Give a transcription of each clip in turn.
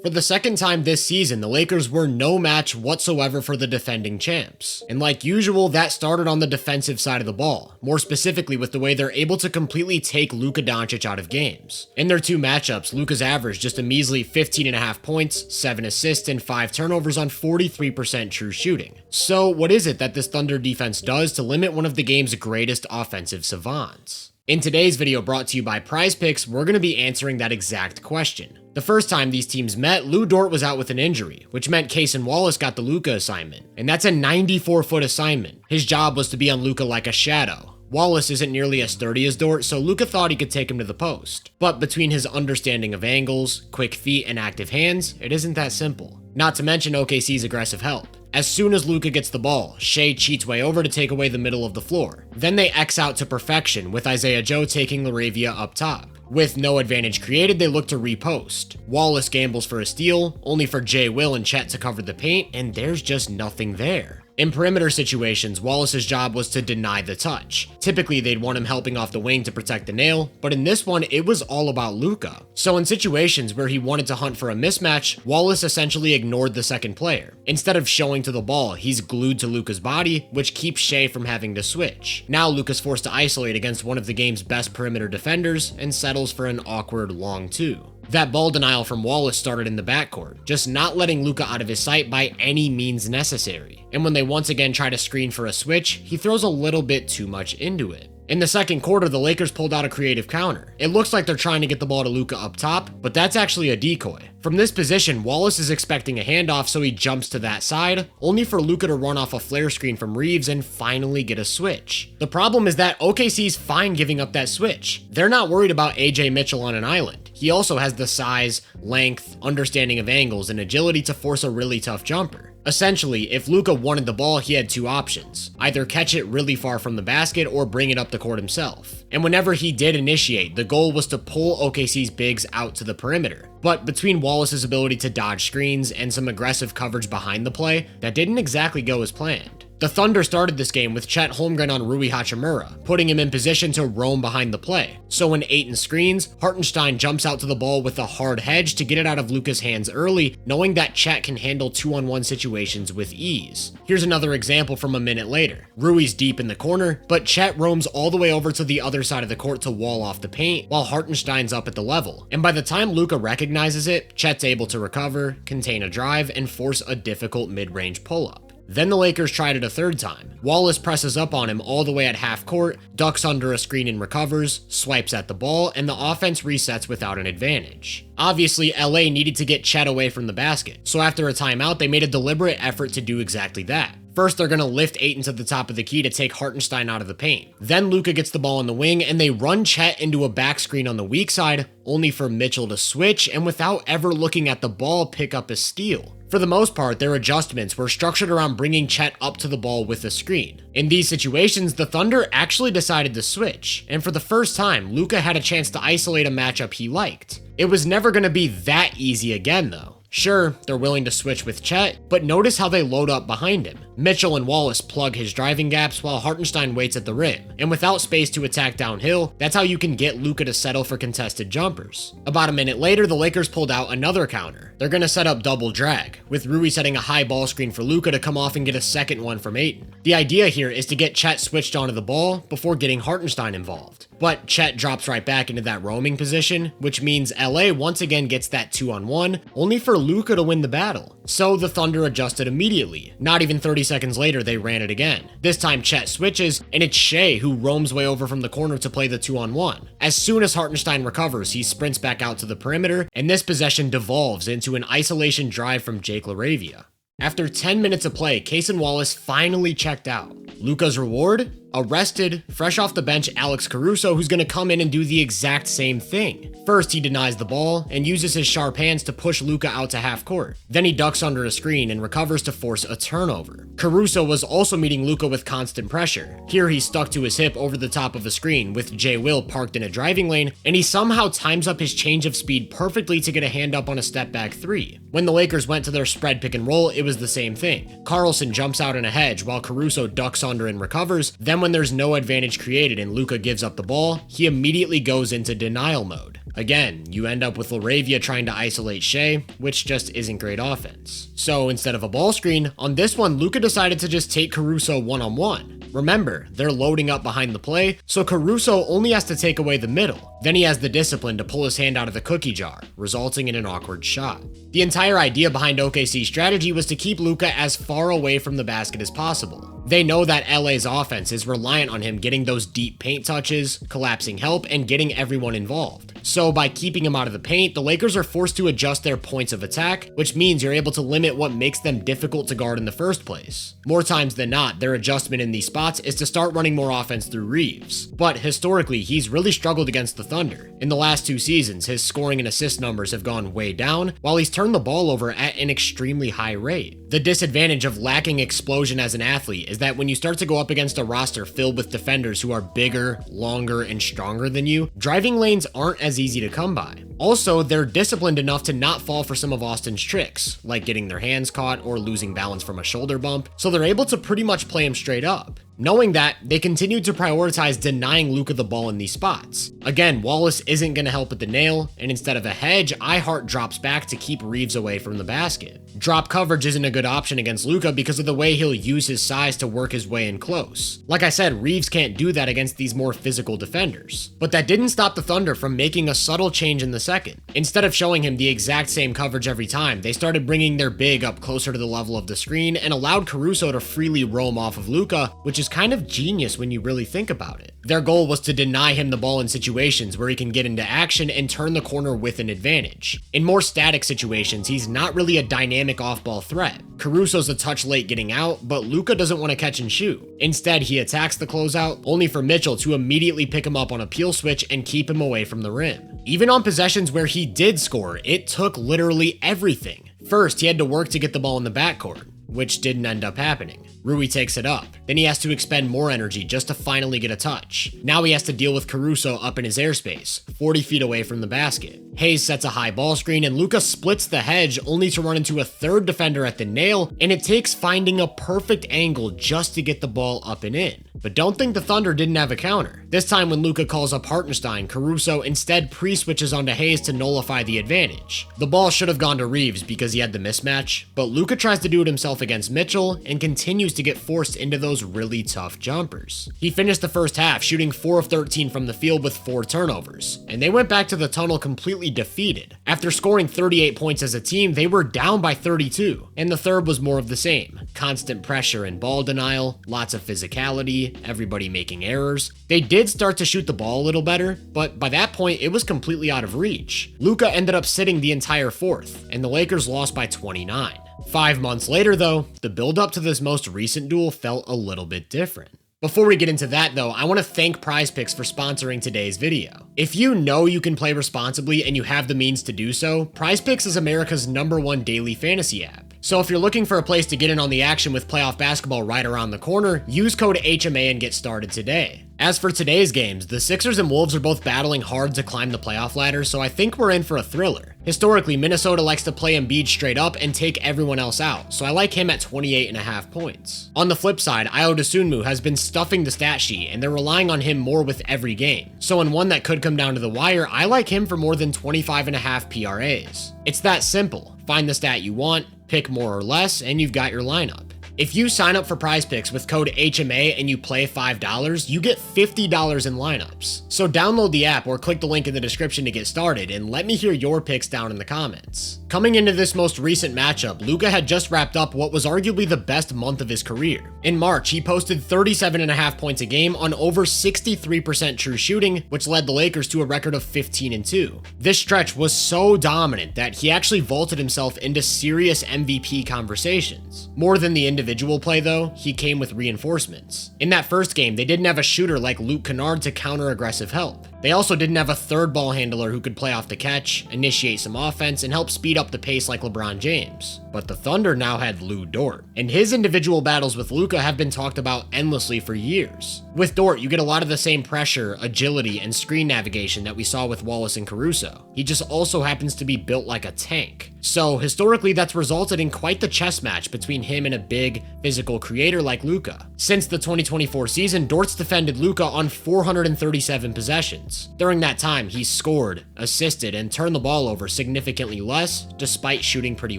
For the second time this season, the Lakers were no match whatsoever for the defending champs. And like usual, that started on the defensive side of the ball, more specifically with the way they're able to completely take Luka Doncic out of games. In their two matchups, Luka's averaged just a measly 15.5 points, 7 assists, and 5 turnovers on 43% true shooting. So what is it that this Thunder defense does to limit one of the game's greatest offensive savants? In today's video brought to you by Prize Picks, we're going to be answering that exact question. The first time these teams met, Lou Dort was out with an injury, which meant Cason Wallace got the Luka assignment. And that's a 94-foot assignment. His job was to be on Luka like a shadow. Wallace isn't nearly as sturdy as Dort, so Luka thought he could take him to the post. But between his understanding of angles, quick feet, and active hands, it isn't that simple. Not to mention OKC's aggressive help. As soon as Luka gets the ball, Shea cheats way over to take away the middle of the floor. Then they X out to perfection, with Isaiah Joe taking LaRavia up top. With no advantage created, they look to repost. Wallace gambles for a steal, only for Jay Will and Chet to cover the paint, and there's just nothing there. In perimeter situations, Wallace's job was to deny the touch. Typically, they'd want him helping off the wing to protect the nail, but in this one, it was all about Luka. So in situations where he wanted to hunt for a mismatch, Wallace essentially ignored the second player. Instead of showing to the ball, he's glued to Luka's body, which keeps Shea from having to switch. Now Luka's forced to isolate against one of the game's best perimeter defenders and settles for an awkward long two. That ball denial from Wallace started in the backcourt, just not letting Luka out of his sight by any means necessary. And when they once again try to screen for a switch, he throws a little bit too much into it. In the second quarter, the Lakers pulled out a creative counter. It looks like they're trying to get the ball to Luka up top, but that's actually a decoy. From this position, Wallace is expecting a handoff, so he jumps to that side, only for Luka to run off a flare screen from Reeves and finally get a switch. The problem is that OKC's fine giving up that switch. They're not worried about AJ Mitchell on an island. He also has the size, length, understanding of angles, and agility to force a really tough jumper. Essentially, if Luka wanted the ball, he had two options. Either catch it really far from the basket or bring it up the court himself. And whenever he did initiate, the goal was to pull OKC's bigs out to the perimeter. But between Wallace's ability to dodge screens and some aggressive coverage behind the play, that didn't exactly go as planned. The Thunder started this game with Chet Holmgren on Rui Hachimura, putting him in position to roam behind the play. So when Ayton screens, Hartenstein jumps out to the ball with a hard hedge to get it out of Luka's hands early, knowing that Chet can handle 2-on-1 situations with ease. Here's another example from a minute later. Rui's deep in the corner, but Chet roams all the way over to the other side of the court to wall off the paint, while Hartenstein's up at the level. And by the time Luka recognizes it, Chet's able to recover, contain a drive, and force a difficult mid-range pull-up. Then the Lakers tried it a third time. Wallace presses up on him all the way at half court, ducks under a screen and recovers, swipes at the ball, and the offense resets without an advantage. Obviously, LA needed to get Chet away from the basket, so after a timeout, they made a deliberate effort to do exactly that. First, they're going to lift Ayton to the top of the key to take Hartenstein out of the paint. Then Luka gets the ball in the wing, and they run Chet into a back screen on the weak side, only for Mitchell to switch, and without ever looking at the ball, pick up a steal. For the most part, their adjustments were structured around bringing Chet up to the ball with a screen. In these situations, the Thunder actually decided to switch, and for the first time, Luka had a chance to isolate a matchup he liked. It was never going to be that easy again, though. Sure, they're willing to switch with Chet, but notice how they load up behind him. Mitchell and Wallace plug his driving gaps while Hartenstein waits at the rim, and without space to attack downhill, that's how you can get Luka to settle for contested jumpers. About a minute later, the Lakers pulled out another counter. They're gonna set up double drag, with Rui setting a high ball screen for Luka to come off and get a second one from Ayton. The idea here is to get Chet switched onto the ball before getting Hartenstein involved. But Chet drops right back into that roaming position, which means LA once again gets that 2-on-1, only for Luka to win the battle. So the Thunder adjusted immediately. Not even 30 seconds later, they ran it again. This time Chet switches, and it's Shea who roams way over from the corner to play the 2-on-1. As soon as Hartenstein recovers, he sprints back out to the perimeter, and this possession devolves into an isolation drive from Jake LaRavia. After 10 minutes of play, Cason Wallace finally checked out. Luka's reward? Arrested, fresh off the bench Alex Caruso, who's gonna come in and do the exact same thing. First, he denies the ball and uses his sharp hands to push Luka out to half court. Then he ducks under a screen and recovers to force a turnover. Caruso was also meeting Luka with constant pressure. Here he stuck to his hip over the top of a screen with Jay Will parked in a driving lane, and he somehow times up his change of speed perfectly to get a hand up on a step back three. When the Lakers went to their spread pick and roll, it was the same thing. Carlson jumps out in a hedge while Caruso ducks under and recovers. Then when there's no advantage created and Luka gives up the ball, he immediately goes into denial mode. Again, you end up with Laravia trying to isolate Shea, which just isn't great offense. So instead of a ball screen, on this one, Luka decided to just take Caruso one-on-one. Remember, they're loading up behind the play, so Caruso only has to take away the middle. Then he has the discipline to pull his hand out of the cookie jar, resulting in an awkward shot. The entire idea behind OKC's strategy was to keep Luka as far away from the basket as possible. They know that LA's offense is reliant on him getting those deep paint touches, collapsing help, and getting everyone involved. So by keeping him out of the paint, the Lakers are forced to adjust their points of attack, which means you're able to limit what makes them difficult to guard in the first place. More times than not, their adjustment in these spots is to start running more offense through Reeves. But historically, he's really struggled against the Thunder. In the last 2 seasons, his scoring and assist numbers have gone way down, while he's turned the ball over at an extremely high rate. The disadvantage of lacking explosion as an athlete is that when you start to go up against a roster filled with defenders who are bigger, longer, and stronger than you, driving lanes aren't as easy to come by. Also, they're disciplined enough to not fall for some of Austin's tricks, like getting their hands caught or losing balance from a shoulder bump, so they're able to pretty much play him straight up. Knowing that, they continue to prioritize denying Luka the ball in these spots. Again, Wallace isn't going to help with the nail, and instead of a hedge, Ihart drops back to keep Reeves away from the basket. Drop coverage isn't a good option against Luka because of the way he'll use his size to work his way in close. Like I said, Reeves can't do that against these more physical defenders. But that didn't stop the Thunder from making a subtle change in the second. Instead of showing him the exact same coverage every time, they started bringing their big up closer to the level of the screen and allowed Caruso to freely roam off of Luka, which is kind of genius when you really think about it. Their goal was to deny him the ball in situations where he can get into action and turn the corner with an advantage. In more static situations, he's not really a dynamic off-ball threat. Caruso's a touch late getting out, but Luka doesn't want to catch and shoot. Instead, he attacks the closeout, only for Mitchell to immediately pick him up on a peel switch and keep him away from the rim. Even on possessions where he did score, it took literally everything. First, he had to work to get the ball in the backcourt, which didn't end up happening. Rui takes it up. Then he has to expend more energy just to finally get a touch. Now he has to deal with Caruso up in his airspace, 40 feet away from the basket. Hayes sets a high ball screen and Luka splits the hedge only to run into a third defender at the nail, and it takes finding a perfect angle just to get the ball up and in. But don't think the Thunder didn't have a counter. This time when Luka calls up Hartenstein, Caruso instead pre-switches onto Hayes to nullify the advantage. The ball should have gone to Reeves because he had the mismatch, but Luka tries to do it himself against Mitchell and continues to get forced into those really tough jumpers. He finished the first half shooting 4 of 13 from the field with 4 turnovers, and they went back to the tunnel completely defeated. After scoring 38 points as a team, they were down by 32, and the third was more of the same. Constant pressure and ball denial, lots of physicality, everybody making errors. They did start to shoot the ball a little better, but by that point, it was completely out of reach. Luka ended up sitting the entire fourth, and the Lakers lost by 29. 5 months later, though, the build-up to this most recent duel felt a little bit different. Before we get into that though, I want to thank PrizePicks for sponsoring today's video. If you know you can play responsibly and you have the means to do so, PrizePicks is America's #1 daily fantasy app. So if you're looking for a place to get in on the action with playoff basketball right around the corner, use code HMA and get started today. As for today's games, the Sixers and Wolves are both battling hard to climb the playoff ladder, so I think we're in for a thriller. Historically, Minnesota likes to play Embiid straight up and take everyone else out, so I like him at 28.5 points. On the flip side, Ayo Dosunmu has been stuffing the stat sheet, and they're relying on him more with every game. So in one that could come down to the wire, I like him for more than 25.5 PRAs. It's that simple. Find the stat you want, pick more or less, and you've got your lineup. If you sign up for PrizePicks with code HMA and you play $5, you get $50 in lineups. So download the app or click the link in the description to get started, and let me hear your picks down in the comments. Coming into this most recent matchup, Luka had just wrapped up what was arguably the best month of his career. In March, he posted 37.5 points a game on over 63% true shooting, which led the Lakers to a record of 15-2. This stretch was so dominant that he actually vaulted himself into serious MVP conversations. More than the individual play though, he came with reinforcements. In that first game, they didn't have a shooter like Luke Kennard to counter aggressive help. They also didn't have a third ball handler who could play off the catch, initiate some offense, and help speed up the pace like LeBron James. But the Thunder now had Lou Dort, and his individual battles with Luka have been talked about endlessly for years. With Dort, you get a lot of the same pressure, agility, and screen navigation that we saw with Wallace and Caruso. He just also happens to be built like a tank. So historically, that's resulted in quite the chess match between him and a big physical creator like Luka. Since the 2024 season, Dort's defended Luka on 437 possessions. During that time, he scored, assisted, and turned the ball over significantly less, despite shooting pretty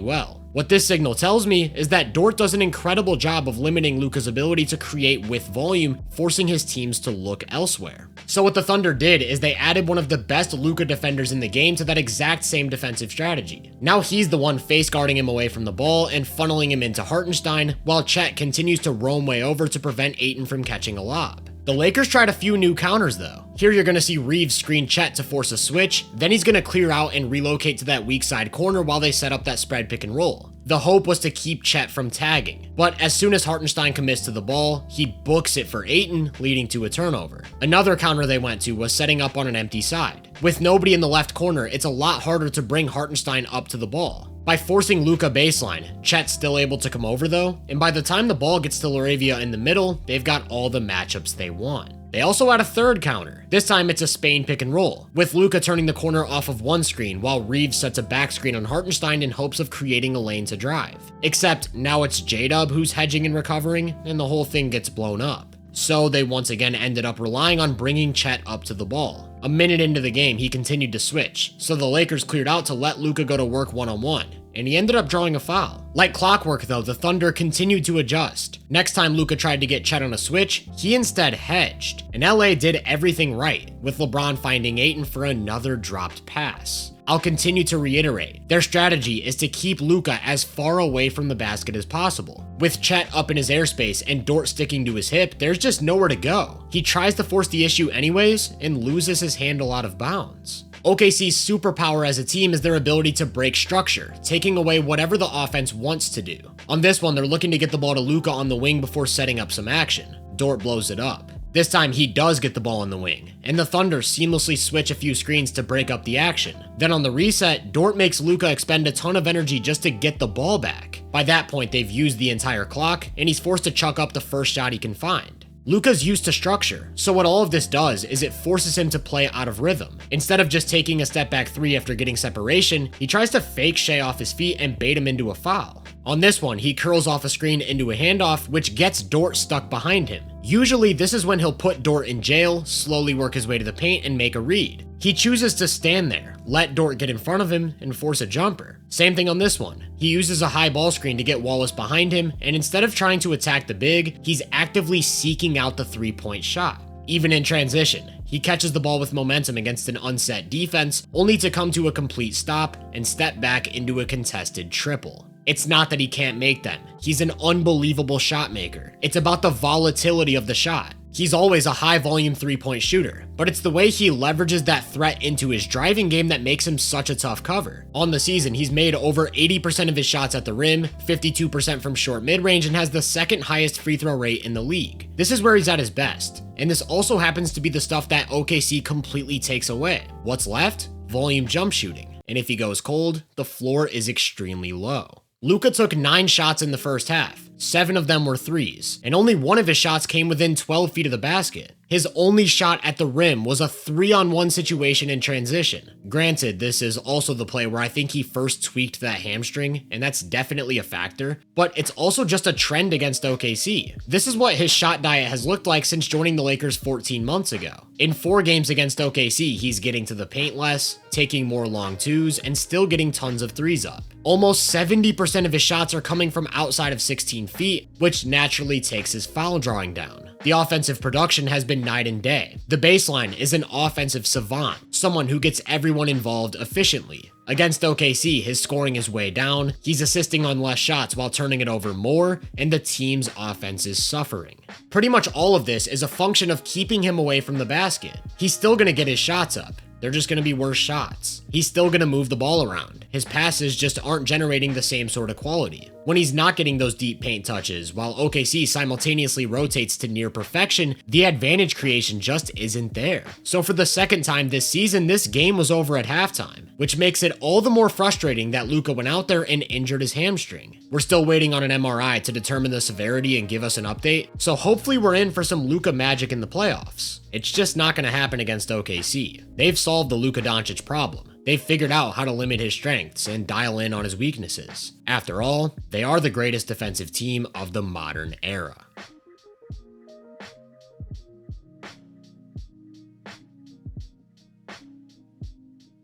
well. What this signal tells me is that Dort does an incredible job of limiting Luka's ability to create with volume, forcing his teams to look elsewhere. So what the Thunder did is they added one of the best Luka defenders in the game to that exact same defensive strategy. Now he's the one face guarding him away from the ball and funneling him into Hartenstein, while Chet continues to roam way over to prevent Ayton from catching a lob. The Lakers tried a few new counters though. Here you're going to see Reeves screen Chet to force a switch, then he's going to clear out and relocate to that weak side corner while they set up that spread pick and roll. The hope was to keep Chet from tagging, but as soon as Hartenstein commits to the ball, he books it for Ayton, leading to a turnover. Another counter they went to was setting up on an empty side. With nobody in the left corner, it's a lot harder to bring Hartenstein up to the ball. By forcing Luka baseline, Chet's still able to come over though, and by the time the ball gets to Laravia in the middle, they've got all the matchups they want. They also had a third counter. This time it's a Spain pick and roll, with Luka turning the corner off of one screen while Reeves sets a back screen on Hartenstein in hopes of creating a lane to drive. Except now it's J-Dub who's hedging and recovering, and the whole thing gets blown up. So they once again ended up relying on bringing Chet up to the ball. A minute into the game, he continued to switch, so the Lakers cleared out to let Luka go to work one-on-one, and he ended up drawing a foul. Like clockwork though, the Thunder continued to adjust. Next time Luka tried to get Chet on a switch, he instead hedged, and LA did everything right, with LeBron finding Ayton for another dropped pass. I'll continue to reiterate, their strategy is to keep Luka as far away from the basket as possible. With Chet up in his airspace and Dort sticking to his hip, there's just nowhere to go. He tries to force the issue anyways and loses his handle out of bounds. OKC's superpower as a team is their ability to break structure, taking away whatever the offense wants to do. On this one, they're looking to get the ball to Luka on the wing before setting up some action. Dort blows it up. This time he does get the ball on the wing, and the Thunder seamlessly switch a few screens to break up the action. Then on the reset, Dort makes Luka expend a ton of energy just to get the ball back. By that point, they've used the entire clock, and he's forced to chuck up the first shot he can find. Luka's used to structure, so what all of this does is it forces him to play out of rhythm. Instead of just taking a step back three after getting separation, he tries to fake Shea off his feet and bait him into a foul. On this one, he curls off a screen into a handoff, which gets Dort stuck behind him. Usually, this is when he'll put Dort in jail, slowly work his way to the paint, and make a read. He chooses to stand there, let Dort get in front of him, and force a jumper. Same thing on this one. He uses a high ball screen to get Wallace behind him, and instead of trying to attack the big, he's actively seeking out the three-point shot. Even in transition, he catches the ball with momentum against an unset defense, only to come to a complete stop and step back into a contested triple. It's not that he can't make them. He's an unbelievable shot maker. It's about the volatility of the shot. He's always a high volume three-point shooter, but it's the way he leverages that threat into his driving game that makes him such a tough cover. On the season, he's made over 80% of his shots at the rim, 52% from short mid-range, and has the second highest free throw rate in the league. This is where he's at his best, and this also happens to be the stuff that OKC completely takes away. What's left? Volume jump shooting. And if he goes cold, the floor is extremely low. Luka took 9 shots in the first half. 7 of them were threes, and only one of his shots came within 12 feet of the basket. His only shot at the rim was a 3-on-1 situation in transition. Granted, this is also the play where I think he first tweaked that hamstring, and that's definitely a factor, but it's also just a trend against OKC. This is what his shot diet has looked like since joining the Lakers 14 months ago. In 4 games against OKC, he's getting to the paint less, taking more long twos, and still getting tons of threes up. Almost 70% of his shots are coming from outside of 16 feet, which naturally takes his foul drawing down. The offensive production has been night and day. The baseline is an offensive savant, someone who gets everyone involved efficiently. Against OKC, his scoring is way down, he's assisting on less shots while turning it over more, and the team's offense is suffering. Pretty much all of this is a function of keeping him away from the basket. He's still gonna get his shots up. They're just going to be worse shots. He's still going to move the ball around. His passes just aren't generating the same sort of quality. When he's not getting those deep paint touches, while OKC simultaneously rotates to near perfection, the advantage creation just isn't there. So for the second time this season, this game was over at halftime, which makes it all the more frustrating that Luka went out there and injured his hamstring. We're still waiting on an MRI to determine the severity and give us an update, so hopefully we're in for some Luka magic in the playoffs. It's just not going to happen against OKC. They've solved the Luka Doncic problem. They've figured out how to limit his strengths and dial in on his weaknesses. After all, they are the greatest defensive team of the modern era.